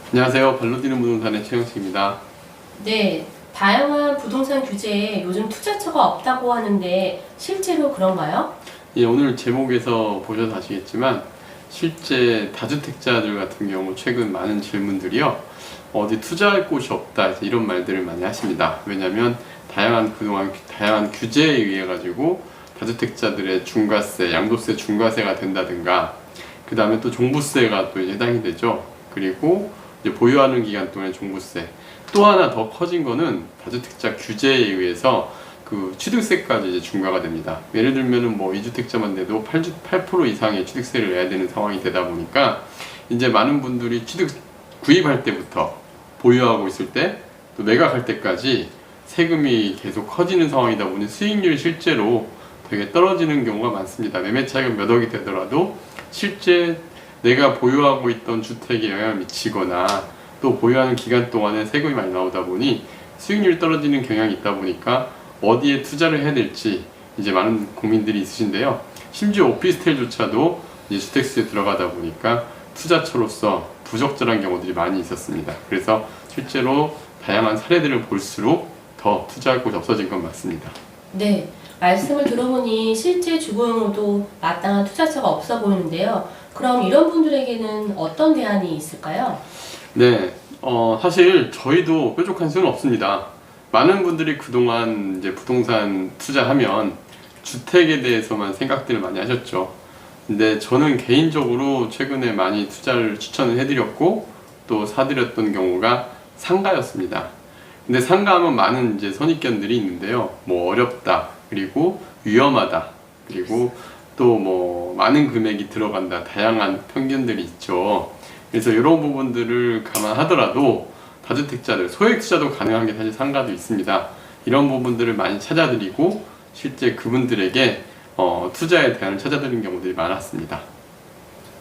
안녕하세요. 발로 뛰는 부동산의 최영식입니다. 네, 다양한 부동산 규제에 요즘 투자처가 없다고 하는데 실제로 그런가요? 예, 오늘 제목에서 보셔서 아시겠지만 실제 다주택자들 같은 경우 최근 많은 질문들이요. 어디 투자할 곳이 없다 해서 이런 말들을 많이 하십니다. 왜냐하면 그동안 다양한 규제에 의해 가지고 다주택자들의 중과세, 양도세 중과세가 된다든가 그 다음에 또 종부세가 또 이제 해당이 되죠. 그리고 이제 보유하는 기간 동안의 종부세, 또 하나 더 커진 거는 다주택자 규제에 의해서 그 취득세까지 이제 중과가 됩니다. 예를 들면은 뭐 2주택자만 돼도 8% 이상의 취득세를 내야 되는 상황이 되다 보니까 이제 많은 분들이 구입할 때부터 보유하고 있을 때 또 매각할 때까지 세금이 계속 커지는 상황이다 보니 수익률이 실제로 되게 떨어지는 경우가 많습니다. 매매 차익은 몇 억이 되더라도 실제 내가 보유하고 있던 주택에 영향을 미치거나 또 보유하는 기간 동안에 세금이 많이 나오다 보니 수익률이 떨어지는 경향이 있다 보니까 어디에 투자를 해야 될지 이제 많은 고민들이 있으신데요. 심지어 오피스텔조차도 이제 주택수에 들어가다 보니까 투자처로서 부적절한 경우들이 많이 있었습니다. 그래서 실제로 다양한 사례들을 볼수록 더 투자할 곳이 없어진 건 맞습니다. 네, 말씀을 들어보니 실제 주거용으로도 마땅한 투자처가 없어 보이는데요. 그럼 이런 분들에게는 어떤 대안이 있을까요? 네, 사실 저희도 뾰족한 수는 없습니다. 많은 분들이 그동안 이제 부동산 투자하면 주택에 대해서만 생각들을 많이 하셨죠. 근데 저는 개인적으로 최근에 많이 투자를 추천을 해드렸고 또 사드렸던 경우가 상가였습니다. 근데 상가하면 많은 이제 선입견들이 있는데요. 뭐 어렵다, 그리고 위험하다, 그리고 또 뭐 많은 금액이 들어간다, 다양한 편견들이 있죠. 그래서 이런 부분들을 감안하더라도 다주택자들, 소액 투자도 가능한 게 사실 상가도 있습니다. 이런 부분들을 많이 찾아드리고 실제 그분들에게 투자의 대안을 찾아드리는 경우들이 많았습니다.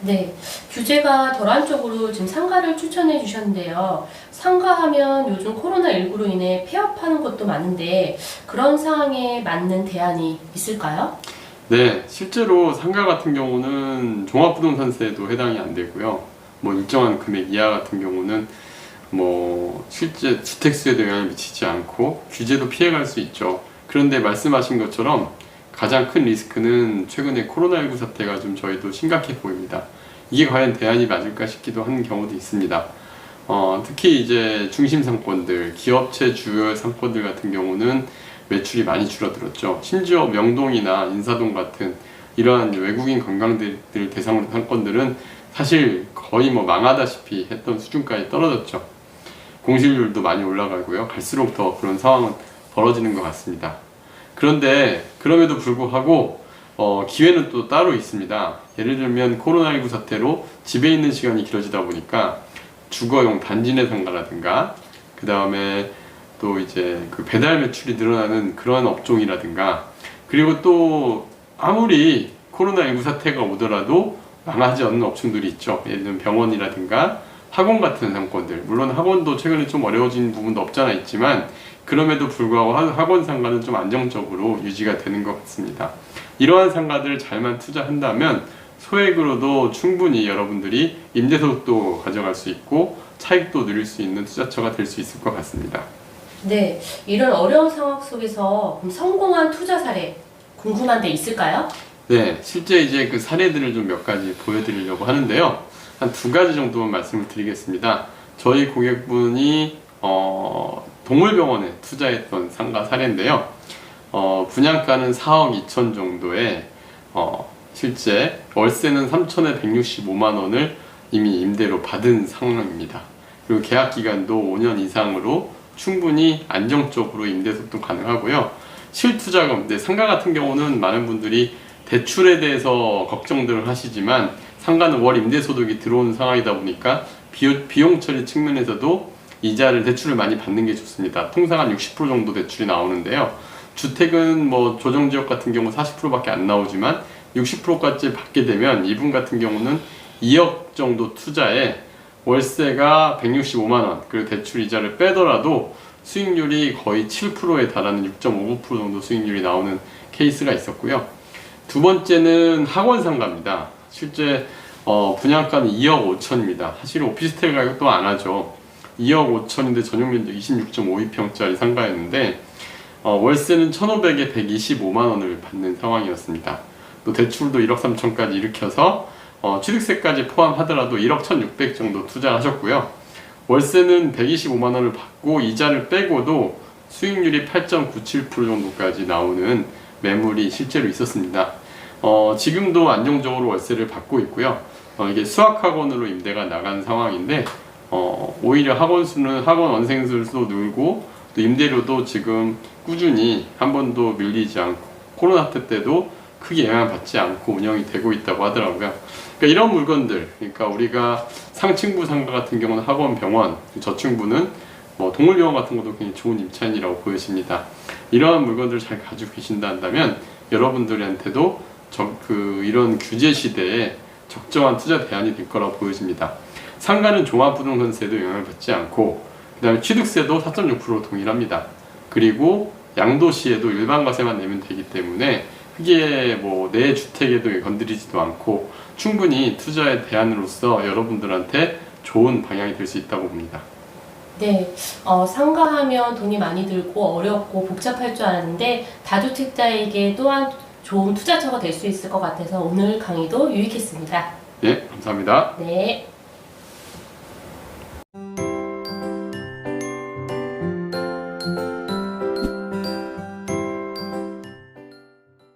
네, 규제가 덜한 쪽으로 지금 상가를 추천해 주셨는데요. 상가하면 요즘 코로나19로 인해 폐업하는 곳도 많은데 그런 상황에 맞는 대안이 있을까요? 네, 실제로 상가 같은 경우는 종합부동산세도 해당이 안 되고요. 뭐 일정한 금액 이하 같은 경우는 뭐 실제 주택수에도 영향을 미치지 않고 규제도 피해갈 수 있죠. 그런데 말씀하신 것처럼 가장 큰 리스크는 최근에 코로나19 사태가 좀 저희도 심각해 보입니다. 이게 과연 대안이 맞을까 싶기도 하는 경우도 있습니다. 특히 이제 중심 상권들, 기업체 주요 상권들 같은 경우는 매출이 많이 줄어들었죠. 심지어 명동이나 인사동 같은 이러한 외국인 관광객들 대상으로 상권들은 사실 거의 뭐 망하다시피 했던 수준까지 떨어졌죠. 공실률도 많이 올라가고요. 갈수록 더 그런 상황은 벌어지는 것 같습니다. 그런데 그럼에도 불구하고 기회는 또 따로 있습니다. 예를 들면 코로나19 사태로 집에 있는 시간이 길어지다 보니까 주거용 단지 내 상가라든가 그 다음에 또 이제 그 배달 매출이 늘어나는 그런 업종이라든가 그리고 또 아무리 코로나19 사태가 오더라도 망하지 않는 업종들이 있죠. 예를 들면 병원이라든가 학원 같은 상권들, 물론 학원도 최근에 좀 어려워진 부분도 없잖아 있지만 그럼에도 불구하고 학원 상가는 좀 안정적으로 유지가 되는 것 같습니다. 이러한 상가들을 잘만 투자한다면 소액으로도 충분히 여러분들이 임대소득도 가져갈 수 있고 차익도 누릴 수 있는 투자처가 될 수 있을 것 같습니다. 네, 이런 어려운 상황 속에서 성공한 투자 사례 궁금한 데 있을까요? 네, 실제 이제 그 사례들을 좀 몇 가지 보여드리려고 하는데요. 한 두 가지 정도만 말씀을 드리겠습니다. 저희 고객분이 동물병원에 투자했던 상가 사례인데요. 분양가는 4억 2천 정도에 실제 월세는 3천에 165만 원을 이미 임대로 받은 상황입니다. 그리고 계약 기간도 5년 이상으로 충분히 안정적으로 임대소득도 가능하고요. 실투자금, 상가 같은 경우는 많은 분들이 대출에 대해서 걱정들을 하시지만 상가는 월 임대소득이 들어오는 상황이다 보니까 비용 처리 측면에서도 대출을 많이 받는 게 좋습니다. 통상 한 60% 정도 대출이 나오는데요. 주택은 뭐 조정지역 같은 경우 40%밖에 안 나오지만 60%까지 받게 되면 이분 같은 경우는 2억 정도 투자에 월세가 165만 원, 그리고 대출 이자를 빼더라도 수익률이 거의 7%에 달하는 6.59% 정도 수익률이 나오는 케이스가 있었고요. 두 번째는 학원 상가입니다. 실제 분양가는 2억 5천입니다. 사실 오피스텔 가격도 안 하죠. 2억 5천인데 전용 면적 26.52평짜리 상가였는데 월세는 1,500에 125만 원을 받는 상황이었습니다. 또 대출도 1억 3천까지 일으켜서 취득세까지 포함하더라도 1억 1,600 정도 투자하셨고요. 월세는 125만 원을 받고 이자를 빼고도 수익률이 8.97% 정도까지 나오는 매물이 실제로 있었습니다. 지금도 안정적으로 월세를 받고 있고요. 이게 수학학원으로 임대가 나간 상황인데 오히려 학원 원생 수도 늘고 또 임대료도 지금 꾸준히 한 번도 밀리지 않고 코로나 때도 크게 영향받지 않고 운영이 되고 있다고 하더라고요. 그러니까 이런 물건들, 그러니까 우리가 상층부 상가 같은 경우는 학원, 병원, 저층부는 뭐 동물병원 같은 것도 굉장히 좋은 임차인이라고 보여집니다. 이러한 물건들을 잘 가지고 계신다 한다면 여러분들한테도 이런 규제 시대에 적정한 투자 대안이 될 거라고 보여집니다. 상가는 종합부동산세도 영향을 받지 않고 그 다음에 취득세도 4.6% 동일합니다. 그리고 양도시에도 일반과세만 내면 되기 때문에 크게 뭐 내 주택에도 건드리지도 않고 충분히 투자의 대안으로서 여러분들한테 좋은 방향이 될 수 있다고 봅니다. 네, 상가하면 돈이 많이 들고 어렵고 복잡할 줄 알았는데 다주택자에게 또한 좋은 투자처가 될 수 있을 것 같아서 오늘 강의도 유익했습니다. 네, 감사합니다. 네.